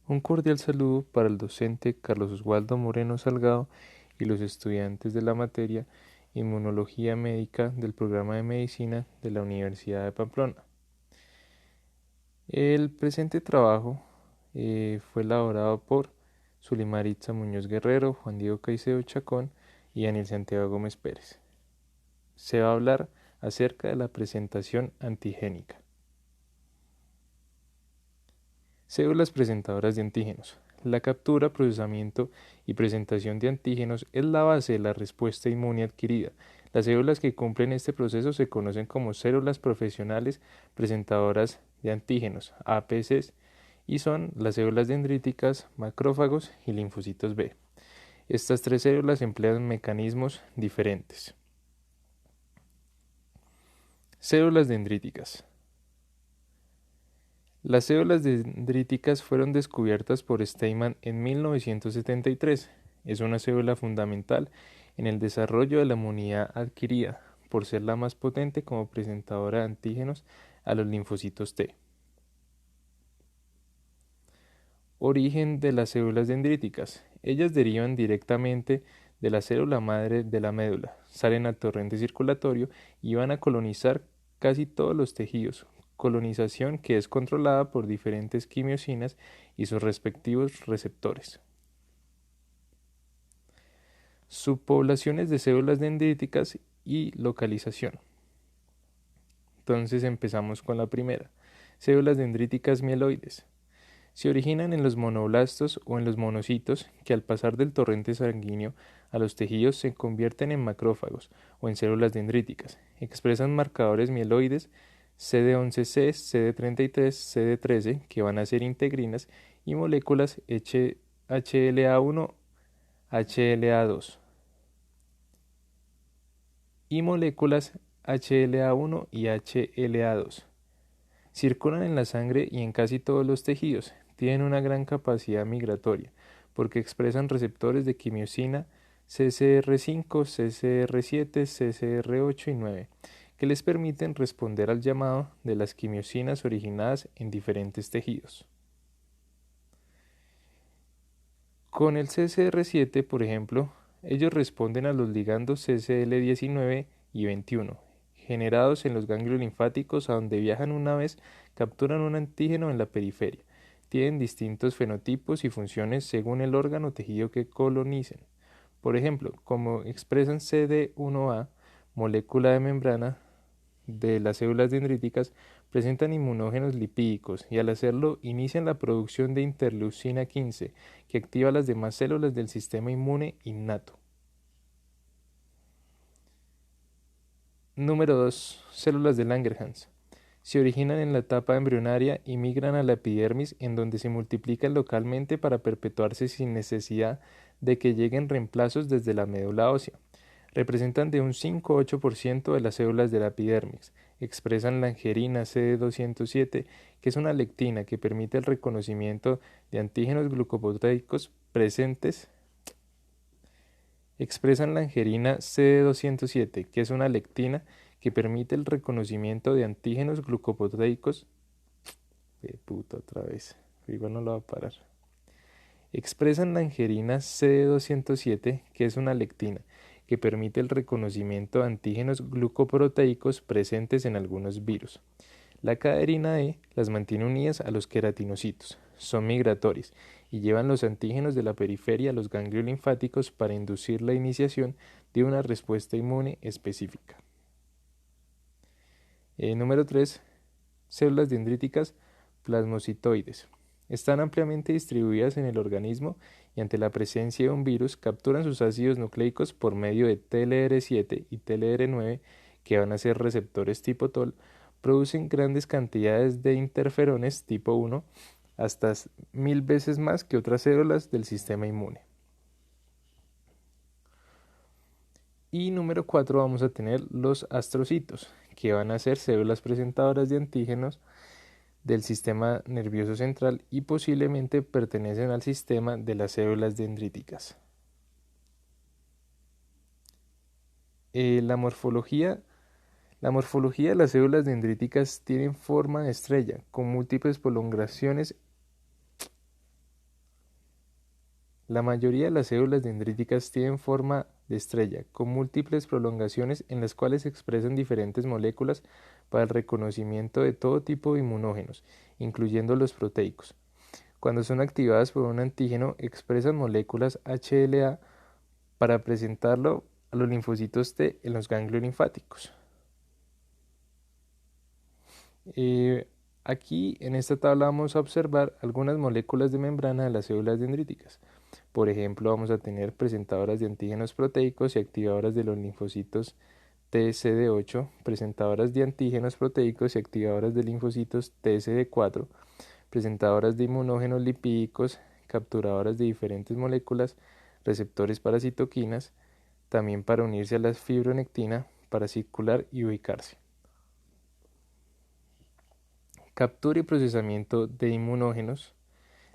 Un cordial saludo para el docente Carlos Oswaldo Moreno Salgado y los estudiantes de la materia Inmunología Médica del programa de Medicina de la Universidad de Pamplona. El presente trabajo fue elaborado por Sulimaritza Muñoz Guerrero, Juan Diego Caicedo Chacón y Daniel Santiago Gómez Pérez. Se va a hablar acerca de la presentación antigénica. Células presentadoras de antígenos. La captura, procesamiento y presentación de antígenos es la base de la respuesta inmune adquirida. Las células que cumplen este proceso se conocen como células profesionales presentadoras de antígenos, APCs, y son las células dendríticas, macrófagos y linfocitos B. Estas tres células emplean mecanismos diferentes. Células dendríticas. Las células dendríticas fueron descubiertas por Steinman en 1973. Es una célula fundamental en el desarrollo de la inmunidad adquirida, por ser la más potente como presentadora de antígenos a los linfocitos T. Origen de las células dendríticas. Ellas derivan directamente de la célula madre de la médula, salen al torrente circulatorio y van a colonizar casi todos los tejidos, colonización que es controlada por diferentes quimiosinas y sus respectivos receptores. Subpoblaciones de células dendríticas y localización. Entonces empezamos con la primera. Células dendríticas mieloides. Se originan en los monoblastos o en los monocitos que al pasar del torrente sanguíneo a los tejidos se convierten en macrófagos o en células dendríticas. Expresan marcadores mieloides CD11C, CD33, CD13 que van a ser integrinas y moléculas HLA1, HLA2 y moléculas HLA1 y HLA2. Circulan en la sangre y en casi todos los tejidos. Tienen una gran capacidad migratoria porque expresan receptores de quimiosina CCR5, CCR7, CCR8 y 9 que les permiten responder al llamado de las quimiosinas originadas en diferentes tejidos. Con el CCR7, por ejemplo, ellos responden a los ligandos CCL19 y 21, generados en los ganglios linfáticos a donde viajan una vez capturan un antígeno en la periferia. Tienen distintos fenotipos y funciones según el órgano o tejido que colonicen. Por ejemplo, como expresan CD1A, molécula de membrana de las células dendríticas, presentan inmunógenos lipídicos y al hacerlo inician la producción de interleucina 15, que activa las demás células del sistema inmune innato. Número 2. Células de Langerhans. Se originan en la etapa embrionaria y migran a la epidermis en donde se multiplican localmente para perpetuarse sin necesidad de que lleguen reemplazos desde la médula ósea. Representan de un 5-8% de las células de la epidermis. Expresan langerina CD207, que es una lectina que permite el reconocimiento de antígenos glucoproteicos presentes. Expresan langerina CD207, que es una lectina que permite el reconocimiento de antígenos glucoproteicos. Puta, otra vez. Igual no lo va a parar. Expresan langerina CD207, que es una lectina que permite el reconocimiento de antígenos glucoproteicos presentes en algunos virus. La caderina E las mantiene unidas a los queratinocitos, son migratorias y llevan los antígenos de la periferia a los ganglios linfáticos para inducir la iniciación de una respuesta inmune específica. Número 3. Células dendríticas plasmocitoides. Están ampliamente distribuidas en el organismo y ante la presencia de un virus capturan sus ácidos nucleicos por medio de TLR7 y TLR9 que van a ser receptores tipo TOL, producen grandes cantidades de interferones tipo 1 hasta 1000 veces más que otras células del sistema inmune. Y número 4 vamos a tener los astrocitos, que van a ser células presentadoras de antígenos del sistema nervioso central y posiblemente pertenecen al sistema de las células dendríticas. La morfología de las células dendríticas tienen forma de estrella, con múltiples prolongaciones La mayoría de las células dendríticas tienen forma de estrella, con múltiples prolongaciones en las cuales se expresan diferentes moléculas para el reconocimiento de todo tipo de inmunógenos, incluyendo los proteicos. Cuando son activadas por un antígeno, expresan moléculas HLA para presentarlo a los linfocitos T en los ganglios linfáticos. Aquí en esta tabla vamos a observar algunas moléculas de membrana de las células dendríticas. Por ejemplo, vamos a tener presentadoras de antígenos proteicos y activadoras de los linfocitos TCD8, presentadoras de antígenos proteicos y activadoras de linfocitos TCD4, presentadoras de inmunógenos lipídicos, capturadoras de diferentes moléculas, receptores para citoquinas, también para unirse a la fibronectina, para circular y ubicarse. Captura y procesamiento de inmunógenos.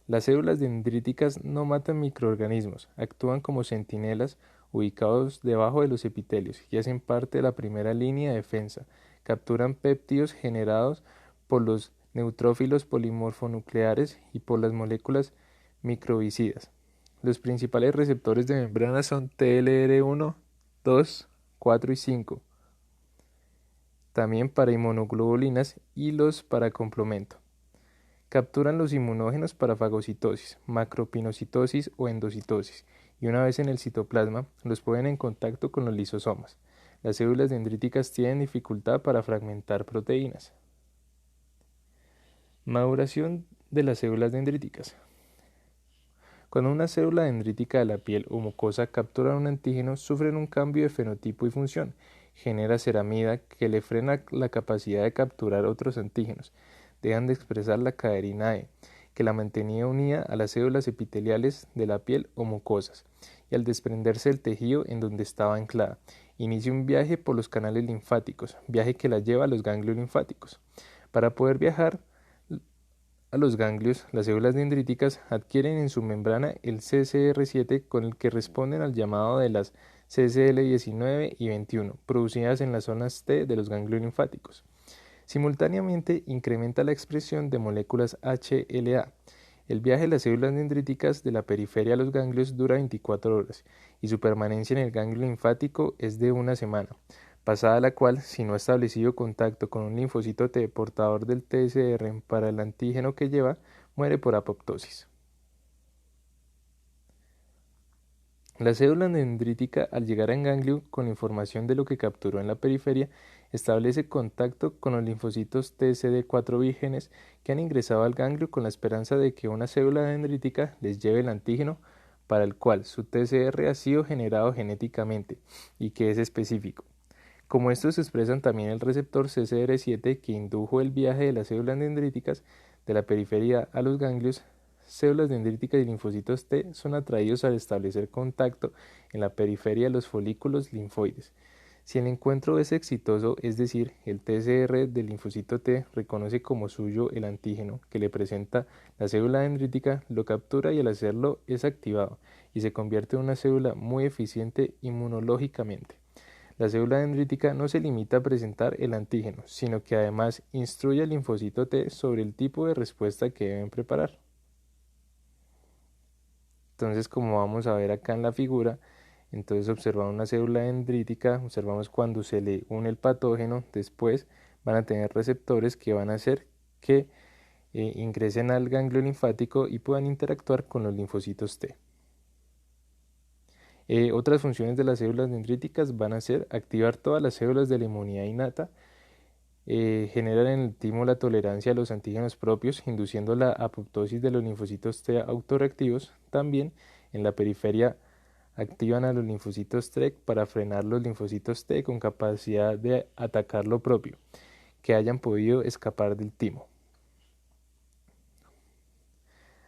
Las células dendríticas no matan microorganismos, actúan como centinelas ubicados debajo de los epitelios y hacen parte de la primera línea de defensa. Capturan péptidos generados por los neutrófilos polimorfonucleares y por las moléculas microbicidas. Los principales receptores de membrana son TLR1, 2, 4 y 5. También para inmunoglobulinas y los para complemento. Capturan los inmunógenos para fagocitosis, macropinocitosis o endocitosis, y una vez en el citoplasma, los ponen en contacto con los lisosomas. Las células dendríticas tienen dificultad para fragmentar proteínas. Maduración de las células dendríticas. Cuando una célula dendrítica de la piel o mucosa captura un antígeno, sufren un cambio de fenotipo y función. Genera ceramida que le frena la capacidad de capturar otros antígenos. Dejan de expresar la caderina E, que la mantenía unida a las células epiteliales de la piel o mucosas, y al desprenderse del tejido en donde estaba anclada, inicia un viaje por los canales linfáticos, viaje que la lleva a los ganglios linfáticos. Para poder viajar a los ganglios, las células dendríticas adquieren en su membrana el CCR7 con el que responden al llamado de las CCL19 y 21, producidas en las zonas T de los ganglios linfáticos. Simultáneamente incrementa la expresión de moléculas HLA. El viaje de las células dendríticas de la periferia a los ganglios dura 24 horas y su permanencia en el ganglio linfático es de una semana, pasada la cual, si no ha establecido contacto con un linfocito T portador del TSR para el antígeno que lleva, muere por apoptosis. La célula dendrítica, al llegar al ganglio con información de lo que capturó en la periferia, establece contacto con los linfocitos TCD4 vírgenes que han ingresado al ganglio con la esperanza de que una célula dendrítica les lleve el antígeno para el cual su TCR ha sido generado genéticamente y que es específico. Como estos expresan también el receptor CCR7 que indujo el viaje de las células dendríticas de la periferia a los ganglios, células dendríticas y linfocitos T son atraídos al establecer contacto en la periferia de los folículos linfoides. Si el encuentro es exitoso, es decir, el TCR del linfocito T reconoce como suyo el antígeno que le presenta la célula dendrítica, lo captura y al hacerlo es activado y se convierte en una célula muy eficiente inmunológicamente. La célula dendrítica no se limita a presentar el antígeno, sino que además instruye al linfocito T sobre el tipo de respuesta que deben preparar. Entonces, como vamos a ver acá en la figura, entonces observamos una célula dendrítica, observamos cuando se le une el patógeno, después van a tener receptores que van a hacer que ingresen al ganglio linfático y puedan interactuar con los linfocitos T. Otras funciones de las células dendríticas van a ser activar todas las células de la inmunidad innata, generan en el timo la tolerancia a los antígenos propios, induciendo la apoptosis de los linfocitos T autorreactivos. También en la periferia activan a los linfocitos T para frenar los linfocitos T con capacidad de atacar lo propio, que hayan podido escapar del timo.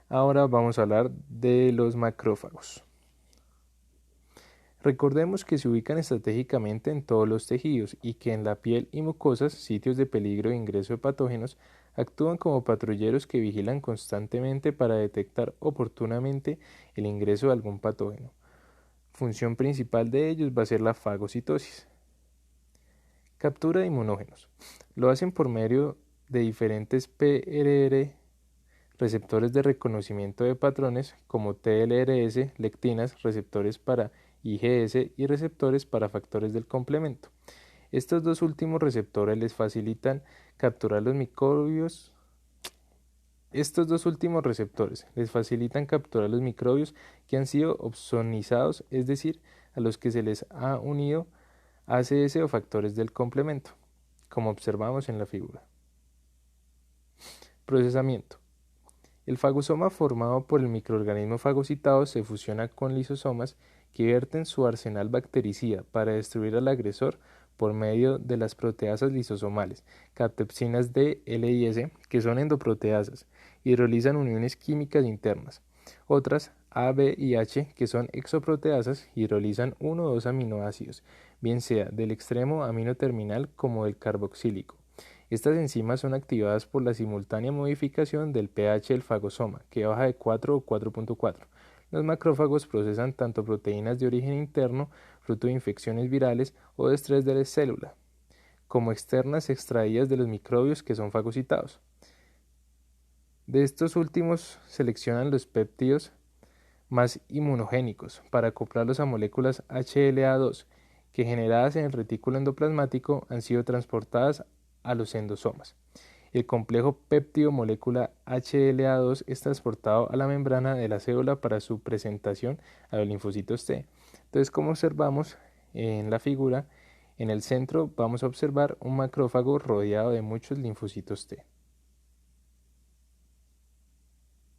Ahora vamos a hablar de los macrófagos. Recordemos que se ubican estratégicamente en todos los tejidos y que en la piel y mucosas, sitios de peligro de ingreso de patógenos, actúan como patrulleros que vigilan constantemente para detectar oportunamente el ingreso de algún patógeno. Función principal de ellos va a ser la fagocitosis. Captura de inmunógenos. Lo hacen por medio de diferentes PRR receptores de reconocimiento de patrones como TLRS, lectinas, receptores para IgS y receptores para factores del complemento. Estos dos últimos receptores les facilitan capturar los microbios. Estos dos últimos receptores les facilitan capturar los microbios que han sido opsonizados, es decir, a los que se les ha unido ACS o factores del complemento, como observamos en la figura. Procesamiento. El fagosoma formado por el microorganismo fagocitado se fusiona con lisosomas que vierten su arsenal bactericida para destruir al agresor por medio de las proteasas lisosomales, camptepsinas D, L y S, que son endoproteasas, y realizan uniones químicas internas. Otras, A, B y H, que son exoproteasas, hidrolizan uno o dos aminoácidos, bien sea del extremo amino terminal como del carboxílico. Estas enzimas son activadas por la simultánea modificación del pH del fagosoma, que baja de 4 o 4.4. Los macrófagos procesan tanto proteínas de origen interno, fruto de infecciones virales o de estrés de la célula, como externas extraídas de los microbios que son fagocitados. De estos últimos seleccionan los péptidos más inmunogénicos para acoplarlos a moléculas HLA2 que, generadas en el retículo endoplasmático, han sido transportadas a los endosomas. El complejo péptido molécula HLA2 es transportado a la membrana de la célula para su presentación a los linfocitos T. Entonces, como observamos en la figura, en el centro vamos a observar un macrófago rodeado de muchos linfocitos T.